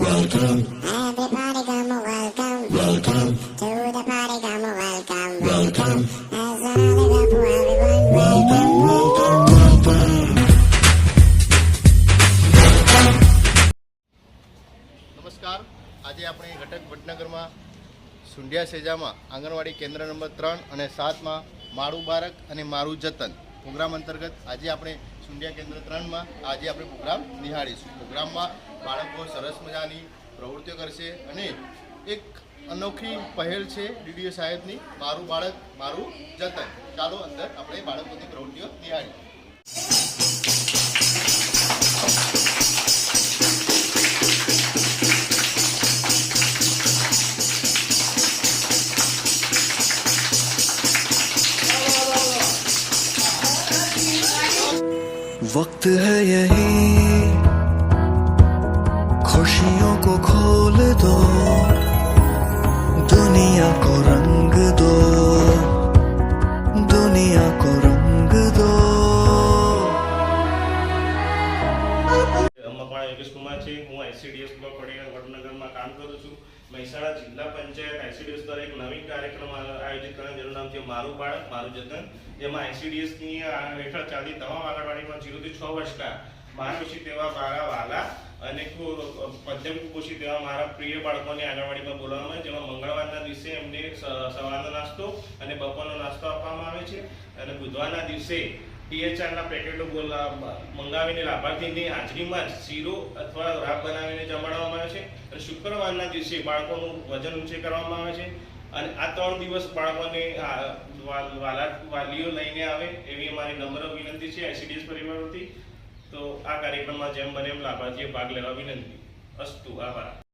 Welcome. Everybody come welcome. Welcome. To the party come welcome. Welcome. As I live up for everyone. Welcome, welcome, welcome. નમસ્કાર. આજે આપણે ઘટક વડનગરમાં સુંઢિયા સેજામાં આંગણવાડી કેન્દ્ર number 3 અને 7માં મારું બાળક અને મારું જતન પ્રોગ્રામ અંતર્ગત આજે આપણે સુંઢિયા કેન્દ્ર 3માં આજે આપણે પ્રોગ્રામ નિહાળીશું. પ્રોગ્રામમાં બાળકો સરસ મજાની પ્રવૃત્તિઓ કરશે અને એક અનોખી પહેલ છે ડીડીઓ સાહેબની, મારું બાળક મારું જતન. ચાલો અંદર આપણે બાળકોની પ્રવૃત્તિઓ નિહાળીએ. वक्त है यही खुशियों को खोल दो, दुनिया को रंग दो, दुनिया को रंग दो. યોગેશ કુમાર છે. હું આઈસીડીએસ બ્લોક વડનગરમાં કામ કરું છું. મહેસાણા જિલ્લા પંચાયત આઈસીડીએસ દ્વારા એક નવીન કાર્યક્રમ આયોજિત કરવા જેનું નામ છે મારું બાળક મારું જતન, જેમાં આઈસીડીએસની હેઠળ ચાલતી તમામ આંગણવાડીમાં 0 થી 6 વર્ષના માનવશી તેવા મારા વાલા અને મધ્યમ કુપોષિત તેવા મારા પ્રિય બાળકોને આંગણવાડીમાં બોલાવવામાં આવે, જેમાં મંગળવારના દિવસે એમને સવારનો નાસ્તો અને બપોરનો નાસ્તો આપવામાં આવે છે અને બુધવારના દિવસે THRના પેકેટો મંગાવીને લાભાર્થીની હાજરીમાં જ શીરો અથવા રાબ બનાવીને જમાડવામાં આવે છે અને શુક્રવારના દિવસે બાળકોનું વજન ઊંચે કરવામાં આવે છે. અને આ 3 દિવસ બાળકોને વાલીઓ લઈને આવે એવી અમારી નમ્ર વિનંતી છે આઈસીડીએસ પરિવારોથી. તો આ કાર્યક્રમમાં જેમ બને એમ લાભાર્થીઓ ભાગ લેવા વિનંતી. અસ્તુ. આભાર.